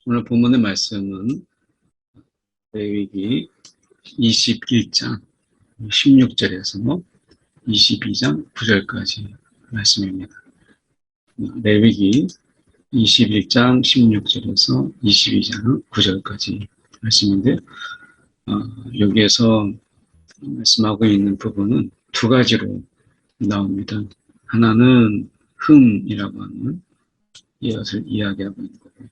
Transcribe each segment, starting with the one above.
오늘 본문의 말씀은 레위기 21장 16절에서 22장 9절까지 말씀입니다. 레위기 21장 16절에서 22장 9절까지 말씀인데, 여기에서 말씀하고 있는 부분은 두 가지로 나옵니다. 하나는 흠이라고 하는 이것을 이야기하고 있는 거고요.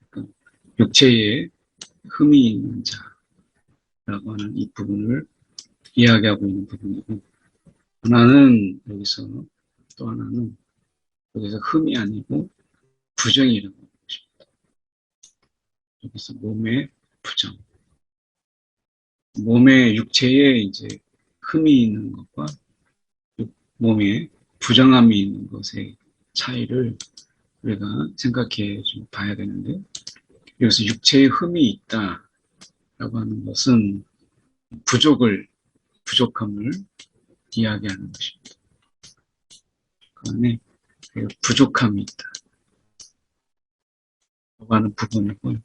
그러니까 육체에 흠이 있는 자라고 하는 이 부분을 이야기하고 있는 부분이고, 하나는 또 하나는 여기서 흠이 아니고 부정이라고 하는 것입니다. 여기서 몸의 부정, 몸의 육체에 이제 흠이 있는 것과 몸에 부정함이 있는 것의 차이를 우리가 생각해 좀 봐야 되는데, 여기서 육체에 흠이 있다라고 하는 것은 부족함을 이야기하는 것입니다. 그 안에 부족함이 있다라고 하는 부분이고,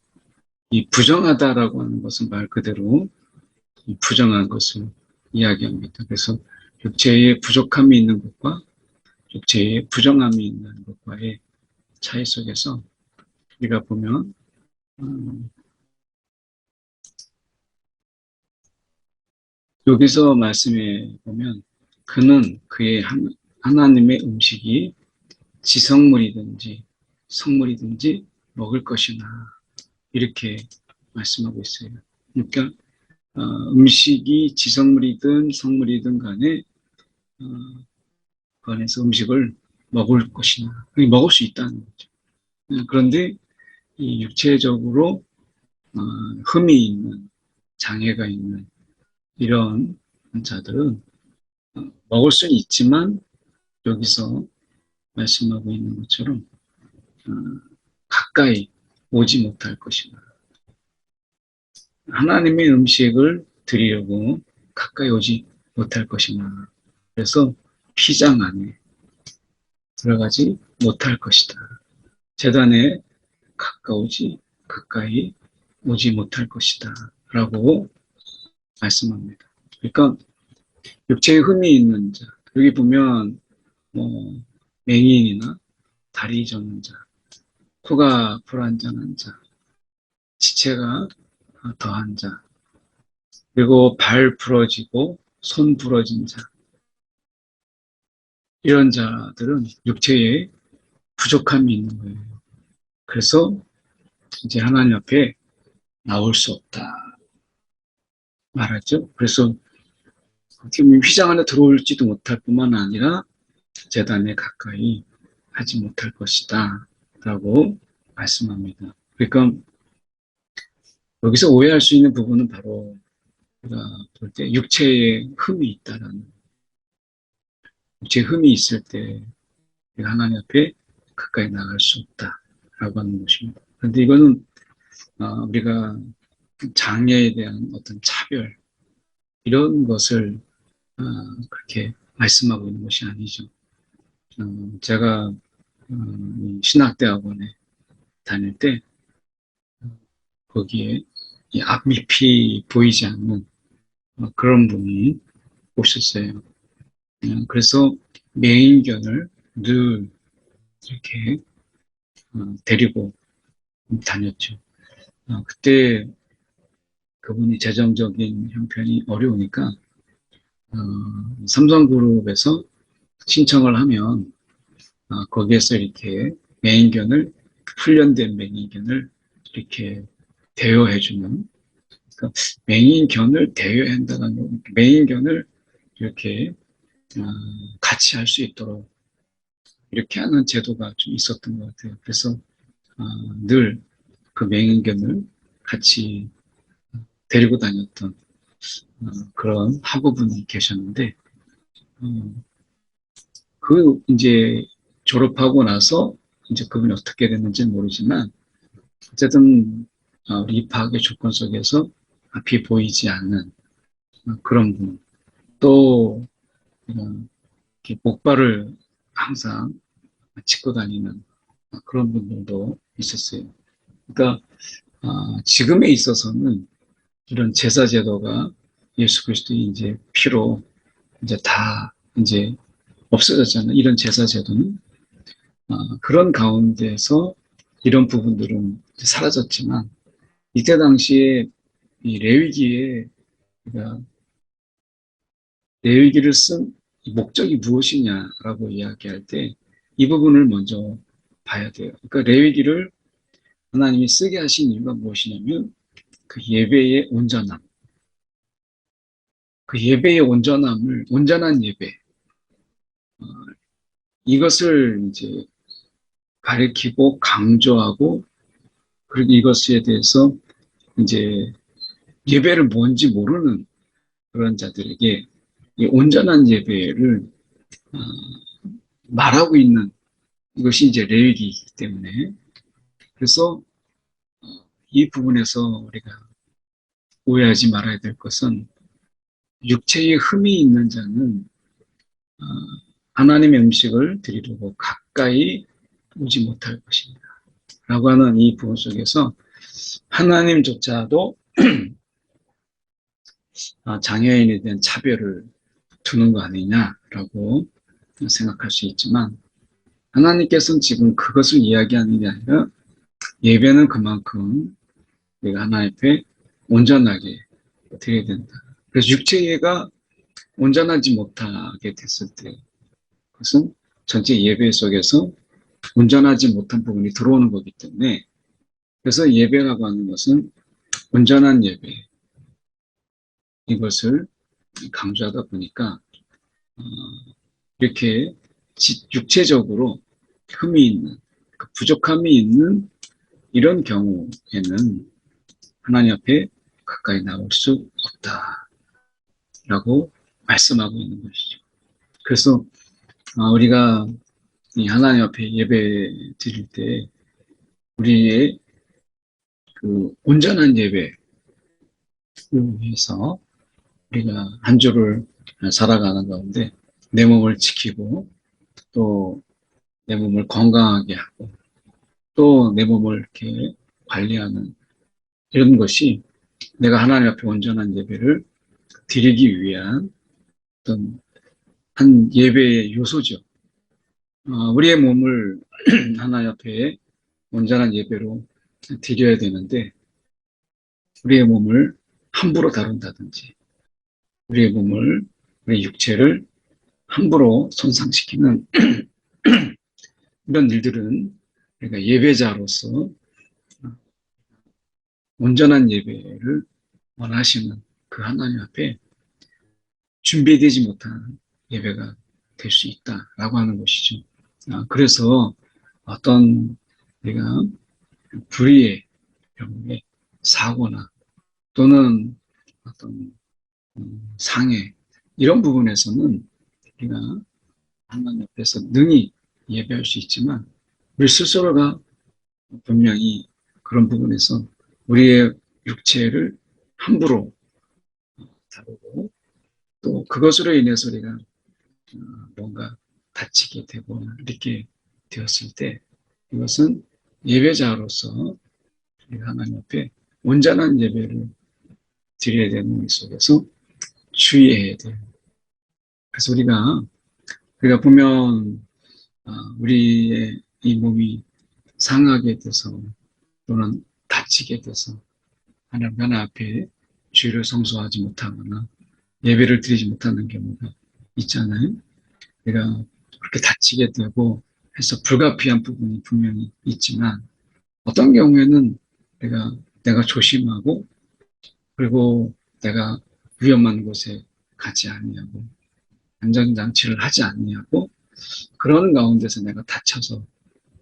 이 부정하다라고 하는 것은 말 그대로 이 부정한 것을 이야기합니다. 그래서 육체에 부족함이 있는 것과 육체에 부정함이 있는 것과의 차이 속에서 우리가 보면 여기서 말씀해 보면 그는 그의 하나님의 음식이 지성물이든지 성물이든지 먹을 것이나 이렇게 말씀하고 있어요. 그러니까 음식이 지성물이든 성물이든 간에 그 안에서 음식을 먹을 것이나 먹을 수 있다는 거죠. 그런데 이 육체적으로 흠이 있는 장애가 있는 이런 자들은 먹을 수는 있지만 여기서 말씀하고 있는 것처럼 어, 가까이 오지 못할 것이다. 하나님의 음식을 드리려고 가까이 오지 못할 것이나 그래서 피장 안에 들어가지 못할 것이다. 제단에 가까이 오지 못할 것이다. 라고 말씀합니다. 그러니까 육체에 흠이 있는 자, 여기 보면 뭐 맹인이나 다리 저는 자, 코가 불안정한 자, 지체가 더한 자, 그리고 발 부러지고 손 부러진 자, 이런 자들은 육체에 부족함이 있는 거예요. 그래서 이제 하나님 앞에 나올 수 없다 말하죠. 그래서 휘장 안에 들어올지도 못할 뿐만 아니라 제단에 가까이 하지 못할 것이다 라고 말씀합니다. 그러니까 여기서 오해할 수 있는 부분은 바로 우리가 볼 때 육체에 흠이 있다라는, 육체에 흠이 있을 때 우리가 하나님 앞에 가까이 나갈 수 없다라고 하는 것입니다. 그런데 이거는 우리가 장애에 대한 어떤 차별 이런 것을 그렇게 말씀하고 있는 것이 아니죠. 제가 신학대학원에 다닐 때 거기에 이 앞밑이 보이지 않는 그런 분이 오셨어요. 그래서 매인견을 늘 이렇게 데리고 다녔죠. 그때 그분이 재정적인 형편이 어려우니까 삼성그룹에서 신청을 하면 거기에서 이렇게 매인견을 훈련된 매인견을 이렇게 대여해주는, 그러니까 매인견을 대여한다는 매인견을 이렇게 같이 할 수 있도록 이렇게 하는 제도가 좀 있었던 것 같아요. 그래서 늘 그 맹인견을 같이 데리고 다녔던 그런 학우분이 계셨는데, 그 이제 졸업하고 나서 이제 그분이 어떻게 됐는지는 모르지만 어쨌든 우리 입학의 조건 속에서 앞이 보이지 않는 그런 분, 또 이렇게 목발을 항상 짚고 다니는 그런 분들도 있었어요. 그러니까 지금에 있어서는 이런 제사 제도가 예수 그리스도의 이제 피로 이제 다 이제 없어졌잖아요. 이런 제사 제도는 그런 가운데서 이런 부분들은 사라졌지만 이때 당시에 이 레위기에 그러니까 레위기를 쓴 목적이 무엇이냐라고 이야기할 때 이 부분을 먼저 봐야 돼요. 그러니까 레위기를 하나님이 쓰게 하신 이유가 무엇이냐면 그 예배의 온전함, 그 예배의 온전한 예배, 어, 이것을 이제 가리키고 강조하고 그리고 이것에 대해서 이제 예배를 뭔지 모르는 그런 자들에게 이 온전한 예배를 어, 말하고 있는 이것이 이제 레위기이기 때문에 그래서 이 부분에서 우리가 오해하지 말아야 될 것은 육체에 흠이 있는 자는 어, 하나님의 음식을 드리려고 가까이 오지 못할 것입니다. 라고 하는 이 부분 속에서 하나님조차도 장애인에 대한 차별을 두는 거 아니냐라고 생각할 수 있지만 하나님께서는 지금 그것을 이야기하는 게 아니라 예배는 그만큼 내가 하나님 앞에 온전하게 드려야 된다. 그래서 육체가 온전하지 못하게 됐을 때 그것은 전체 예배 속에서 온전하지 못한 부분이 들어오는 거기 때문에 그래서 예배라고 하는 것은 온전한 예배 이것을 강조하다 보니까 이렇게 육체적으로 흠이 있는 부족함이 있는 이런 경우에는 하나님 앞에 가까이 나올 수 없다라고 말씀하고 있는 것이죠. 그래서 우리가 이 하나님 앞에 예배 드릴 때 우리의 그 온전한 예배를 위해서 우리가 한 주를 살아가는 가운데 내 몸을 지키고 또 내 몸을 건강하게 하고 또 내 몸을 이렇게 관리하는 이런 것이 내가 하나님 앞에 온전한 예배를 드리기 위한 어떤 한 예배의 요소죠. 우리의 몸을 하나님 앞에 온전한 예배로 드려야 되는데 우리의 몸을 함부로 다룬다든지 우리 육체를 함부로 손상시키는 이런 일들은 우리가 예배자로서 온전한 예배를 원하시는 그 하나님 앞에 준비되지 못한 예배가 될 수 있다라고 하는 것이죠. 그래서 어떤 우리가 불의의 경우에 사고나 또는 어떤 상해 이런 부분에서는 우리가 하나님 앞에서 능히 예배할 수 있지만 우리 스스로가 분명히 그런 부분에서 우리의 육체를 함부로 다루고 또 그것으로 인해서 우리가 뭔가 다치게 되고 이렇게 되었을 때 이것은 예배자로서 우리가 하나님 앞에 온전한 예배를 드려야 되는 속에서 주의해야 돼요. 그래서 우리가 보면 우리의 이 몸이 상하게 돼서 또는 다치게 돼서 하나님 앞에 주의를 성소하지 못하거나 예배를 드리지 못하는 경우가 있잖아요. 우리가 그렇게 다치게 되고 해서 불가피한 부분이 분명히 있지만 어떤 경우에는 내가 조심하고 그리고 내가 위험한 곳에 가지 아니하고 안전장치를 하지 아니하고 그러는 가운데서 내가 다쳐서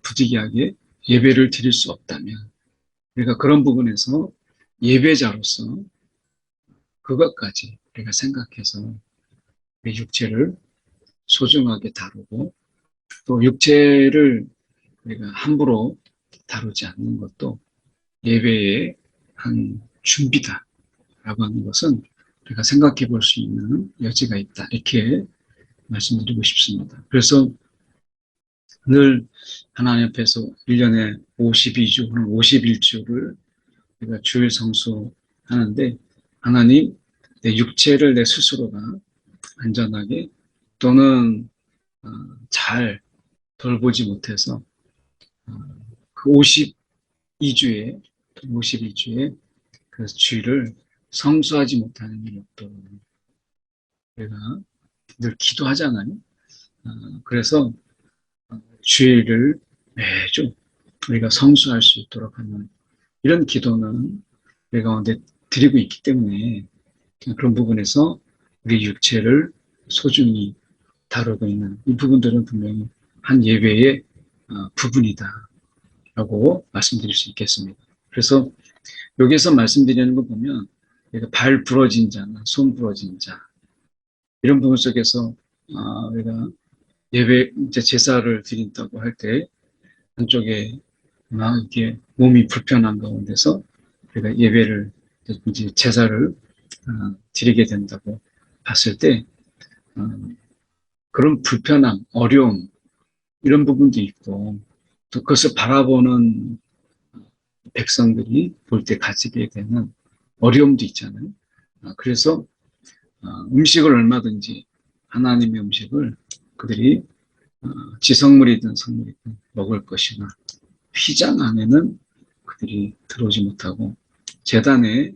부득이하게 예배를 드릴 수 없다면 우리가 그런 부분에서 예배자로서 그것까지 우리가 생각해서 우리 육체를 소중하게 다루고 또 육체를 우리가 함부로 다루지 않는 것도 예배의 한 준비다라고 하는 것은 우리가 생각해 볼 수 있는 여지가 있다. 이렇게 말씀드리고 싶습니다. 그래서 늘 하나님 앞에서 1년에 52주 혹은 51주를 우리가 주일 성수하는데 하나님 내 육체를 내 스스로가 안전하게 또는 잘 돌보지 못해서 그 52주에 그 주일을 성수하지 못하는 일이 없도록 우리가 늘 기도하잖아요. 그래서 주일을 매주 우리가 성수할 수 있도록 하는 이런 기도는 우리 가운데 드리고 있기 때문에 그런 부분에서 우리 육체를 소중히 다루고 있는 이 부분들은 분명히 한 예배의 부분이다라고 말씀드릴 수 있겠습니다. 그래서 여기서 말씀드리는 거 보면 발 부러진 자나 손 부러진 자 이런 부분 속에서 우리가 예배 이제 제사를 드린다고 할 때 한쪽에 막 이렇게 몸이 불편한 가운데서 우리가 예배를 이제 제사를 드리게 된다고 봤을 때 그런 불편함, 어려움 이런 부분도 있고 또 그것을 바라보는 백성들이 볼 때 가지게 되는 어려움도 있잖아요. 그래서 음식을 얼마든지 하나님의 음식을 그들이 지성물이든 성물이든 먹을 것이나 휘장 안에는 그들이 들어오지 못하고 제단에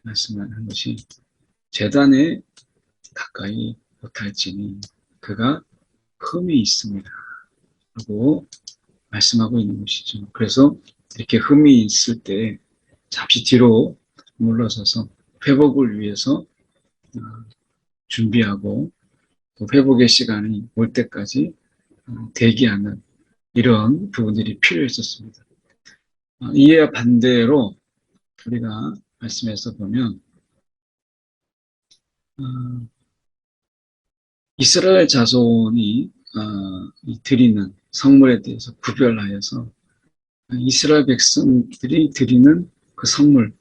말씀하는 것이 제단에 가까이 못할지니 그가 흠이 있습니다. 라고 말씀하고 있는 것이죠. 그래서 이렇게 흠이 있을 때 잠시 뒤로 물러서서 회복을 위해서 준비하고 또 회복의 시간이 올 때까지 대기하는 이런 부분들이 필요했었습니다. 이에 반대로 우리가 말씀에서 보면 이스라엘 자손이 드리는 성물에 대해서 구별하여서 이스라엘 백성들이 드리는 그 성물,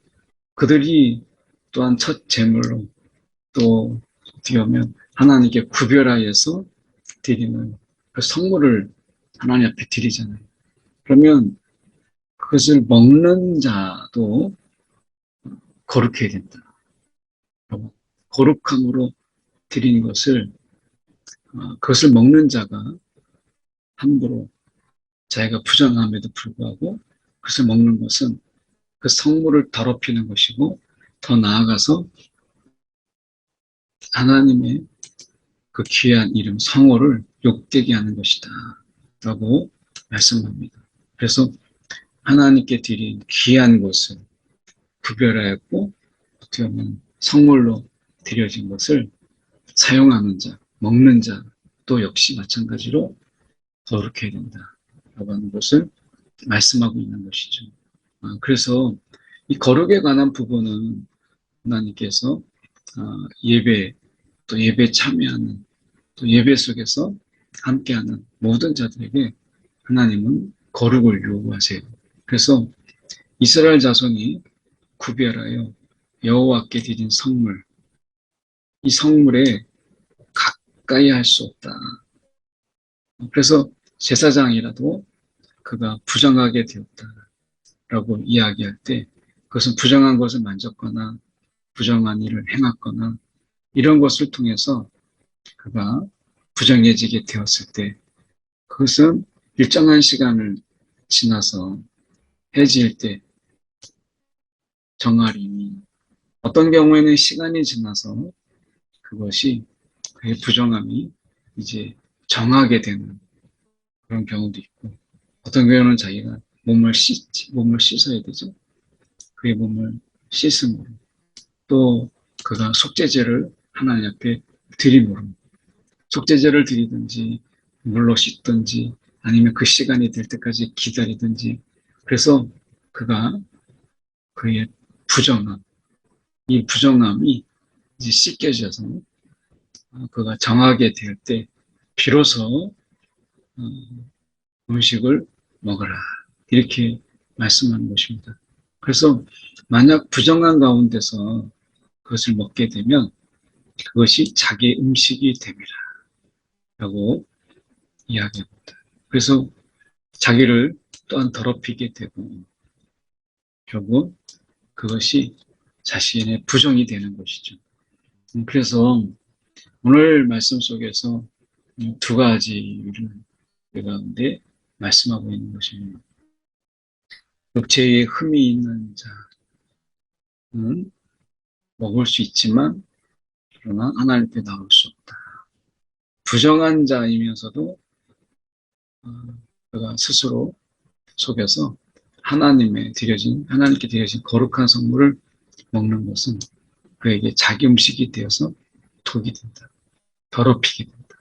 그들이 또한 첫 제물로 또 어떻게 보면 하나님께 구별하여서 드리는 그 성물을 하나님 앞에 드리잖아요. 그러면 그것을 먹는 자도 거룩해야 된다. 거룩함으로 드리는 것을 그것을 먹는 자가 함부로 자기가 부정함에도 불구하고 그것을 먹는 것은 그 성물을 더럽히는 것이고 더 나아가서 하나님의 그 귀한 이름 성호를 욕되게 하는 것이다 라고 말씀합니다. 그래서 하나님께 드린 귀한 것을 구별하였고 어떻게 보면 성물로 드려진 것을 사용하는 자, 먹는 자도 역시 마찬가지로 거룩해야 된다라고 하는 것을 말씀하고 있는 것이죠. 그래서 이 거룩에 관한 부분은 하나님께서 예배, 또 예배 참여하는, 또 예배 속에서 함께하는 모든 자들에게 하나님은 거룩을 요구하세요. 그래서 이스라엘 자손이 구별하여 여호와께 드린 성물, 이 성물에 가까이 할 수 없다. 그래서 제사장이라도 그가 부정하게 되었다라고 이야기할 때 그것은 부정한 것을 만졌거나 부정한 일을 행했거나 이런 것을 통해서 그가 부정해지게 되었을 때 그것은 일정한 시간을 지나서 해질 때 정아림이 어떤 경우에는 시간이 지나서 그것이 그의 부정함이 이제 정하게 되는 그런 경우도 있고 어떤 경우는 자기가 몸을 씻어야 되죠. 그의 몸을 씻음으로 또 그가 속죄제를 하나님 앞에 드림으로 속죄제를 드리든지 물로 씻든지 아니면 그 시간이 될 때까지 기다리든지 그래서 그가 그의 부정함 이 부정함이 이제 씻겨져서 그가 정하게 될 때 비로소 음식을 먹어라 이렇게 말씀하는 것입니다. 그래서 만약 부정한 가운데서 그것을 먹게 되면 그것이 자기 음식이 됩니다. 라고 이야기합니다. 그래서 자기를 또한 더럽히게 되고 결국 그것이 자신의 부정이 되는 것이죠. 그래서 오늘 말씀 속에서 두 가지를 가운데 말씀하고 있는 것입니다. 육체에 흠이 있는 자는 먹을 수 있지만 그러나 하나님께 나올 수 없다. 부정한 자이면서도 그가 스스로 속여서 하나님께 드려진 거룩한 성물을 먹는 것은 그에게 자기 음식이 되어서 독이 된다. 더럽히게 된다.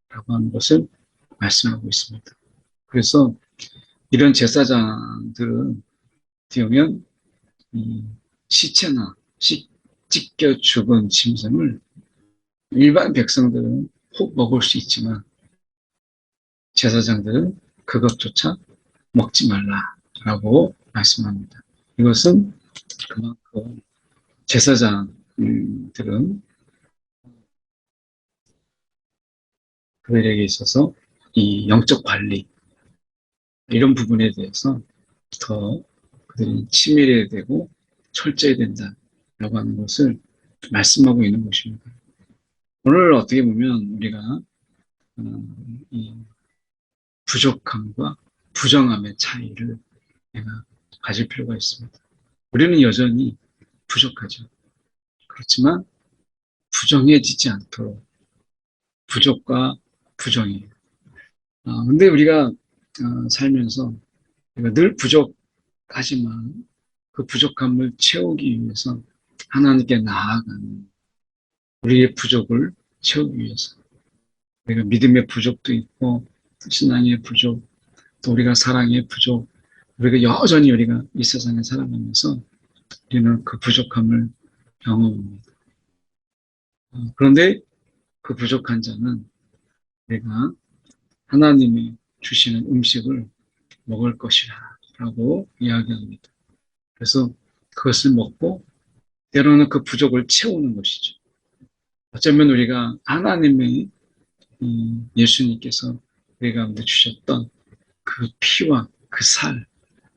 라고 하는 것을 말씀하고 있습니다. 그래서 이런 제사장들은 어떻게 보면 시체나 찢겨 죽은 짐승을 일반 백성들은 혹 먹을 수 있지만 제사장들은 그것조차 먹지 말라라고 말씀합니다. 이것은 그만큼 제사장들은 그들에게 있어서 이 영적 관리 이런 부분에 대해서 더 그들이 치밀해야 되고 철저해야 된다라고 하는 것을 말씀하고 있는 것입니다. 오늘 어떻게 보면 우리가 이 부족함과 부정함의 차이를 내가 가질 필요가 있습니다. 우리는 여전히 부족하죠. 그렇지만 부정해지지 않도록 부족과 부정이에요. 근데 우리가 살면서 우리가 늘 부족하지만 그 부족함을 채우기 위해서 하나님께 나아가는 우리의 부족을 채우기 위해서 우리가 믿음의 부족도 있고 신앙의 부족, 또 우리가 사랑의 부족, 우리가 여전히 우리가 이 세상에 살아가면서 우리는 그 부족함을 경험합니다. 그런데 그 부족한 자는 우리가 하나님이 주시는 음식을 먹을 것이라 라고 이야기합니다. 그래서 그것을 먹고 때로는 그 부족을 채우는 것이죠. 어쩌면 우리가 하나님의 예수님께서 우리 가운데 주셨던 그 피와 그 살,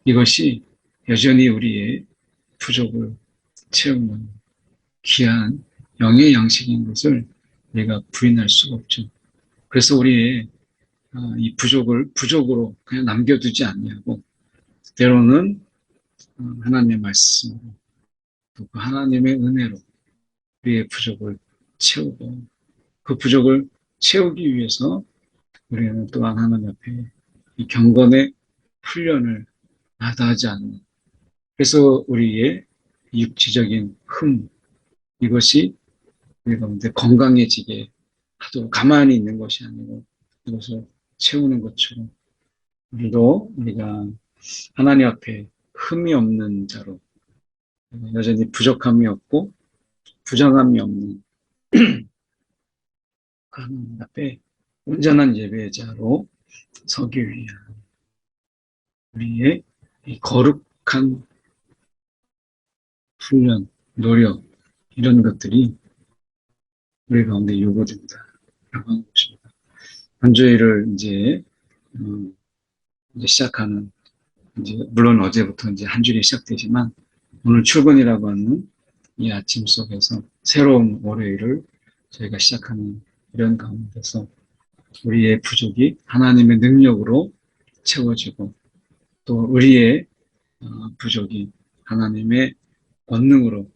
이것이 여전히 우리의 부족을 채우는 귀한 영의 양식인 것을 우리가 부인할 수가 없죠. 그래서 우리의 이 부족을 부족으로 그냥 남겨두지 않냐고 때로는 하나님의 말씀으로 또 그 하나님의 은혜로 우리의 부족을 채우고 그 부족을 채우기 위해서 우리는 또한 하나님 앞에 이 경건의 훈련을 마다하지 않는 그래서 우리의 육체적인 흠 이것이 우리 가운데 건강해지게 하도록 가만히 있는 것이 아니고 이것을 채우는 것처럼 우리가 하나님 앞에 흠이 없는 자로 여전히 부족함이 없고 부정함이 없는 하나님 앞에 온전한 예배자로 서기 위한 우리의 이 거룩한 훈련, 노력 이런 것들이 우리 가운데 요구된다라고 하는 것입니다. 한 주일을 이제 시작하는 물론 어제부터 이제 한 주일이 시작되지만 오늘 출근이라고 하는 이 아침 속에서 새로운 월요일을 저희가 시작하는 이런 가운데서 우리의 부족이 하나님의 능력으로 채워지고 또 우리의 부족이 하나님의 권능으로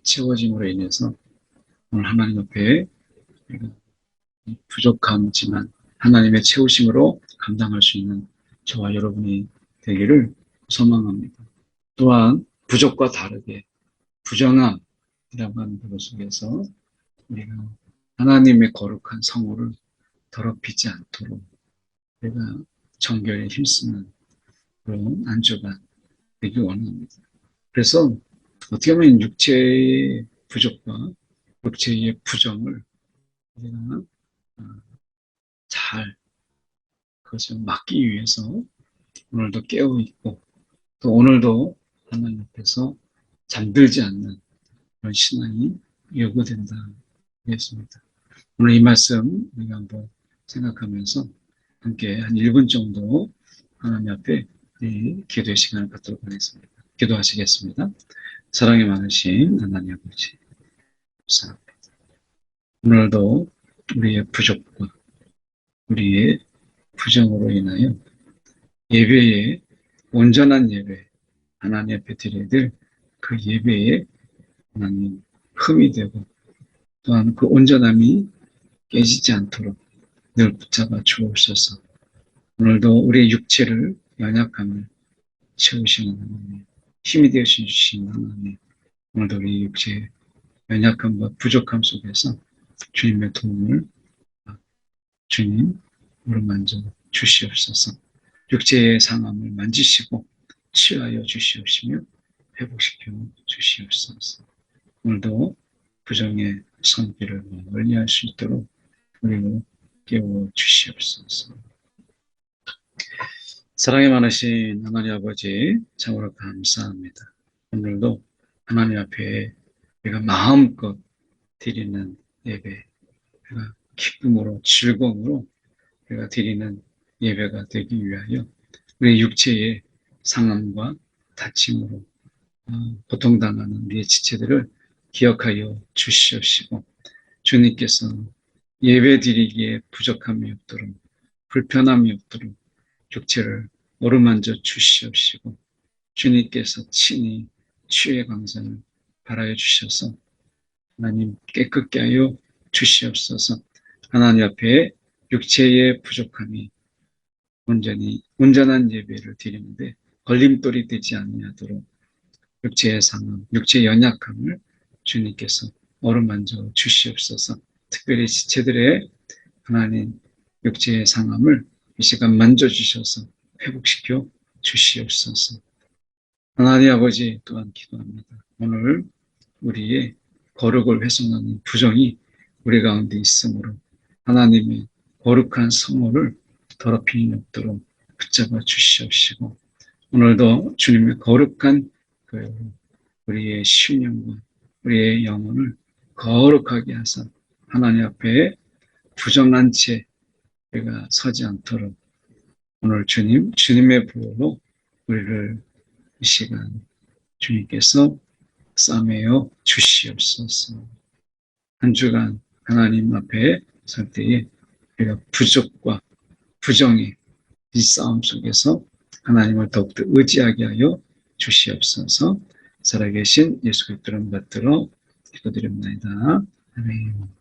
채워짐으로 인해서 오늘 하나님 앞에 부족함이지만 하나님의 채우심으로 감당할 수 있는 저와 여러분이 되기를 소망합니다. 또한 부족과 다르게 부정함이라고 하는 그것 속에서 우리가 하나님의 거룩한 성호를 더럽히지 않도록 우리가 정결에 힘쓰는 그런 안주가 되기 원합니다. 그래서 어떻게 보면 육체의 부족과 육체의 부정을 우리가 잘 그것을 막기 위해서 오늘도 깨어 있고 또 오늘도 하나님 앞에서 잠들지 않는 그런 신앙이 요구된다 하겠습니다. 오늘 이 말씀 우리가 한번 생각하면서 함께 한 1분 정도 하나님 앞에 이 기도의 시간을 갖도록 하겠습니다. 기도하시겠습니다. 사랑이 많으신 하나님 아버지, 감사합니다. 오늘도 우리의 부족과 우리의 부정으로 인하여 예배에 온전한 예배, 하나님 앞에 드려야 될 그 예배에 하나님 흠이 되고 또한 그 온전함이 깨지지 않도록 늘 붙잡아 주옵소서. 오늘도 우리의 육체를 연약함을 채우시는 하나님, 힘이 되어 주시는 하나님, 오늘도 우리 육체의 연약함과 부족함 속에서 주님의 도움을 주님 오르만져 주시옵소서. 육체의 상함을 만지시고 치유하여 주시옵시며 회복시켜 주시옵소서. 오늘도 부정의 손길을 멀리할 수 있도록 우리를 깨워 주시옵소서. 사랑이 많으신 하나님 아버지, 참으로 감사합니다. 오늘도 하나님 앞에 우리가 마음껏 드리는 예배, 우리가 기쁨으로 즐거움으로 우리가 드리는 예배가 되기 위하여 우리 육체의 상함과 다침으로 고통당하는 우리의 지체들을 기억하여 주시옵시고 주님께서 예배 드리기에 부족함이 없도록 불편함이 없도록 육체를 어루만져 주시옵시고 주님께서 친히 치유의 광선을 발하여 주셔서 하나님 깨끗게 하여 주시옵소서. 하나님 앞에 육체의 부족함이 온전한 예배를 드리는데 걸림돌이 되지 아니하도록 육체의 상함, 육체의 연약함을 주님께서 어루만져 주시옵소서. 특별히 지체들의 하나님 육체의 상함을 이 시간 만져주셔서 회복시켜 주시옵소서. 하나님 아버지 또한 기도합니다. 오늘 우리의 거룩을 훼손하는 부정이 우리 가운데 있으므로 하나님의 거룩한 성호를 더럽힘이 없도록 붙잡아 주시옵시고 오늘도 주님의 거룩한 우리의 신령과 우리의 영혼을 거룩하게 하사 하나님 앞에 부정한 채 우리가 서지 않도록 오늘 주님의 보혈로 우리를 이 시간 주님께서 싸매어 주시옵소서. 한 주간 하나님 앞에 설 때에 우리가 부족과 부정의 이 싸움 속에서 하나님을 더욱더 의지하게 하여 주시옵소서. 살아계신 예수 그리스도를 받들어 기도드립니다. 아멘.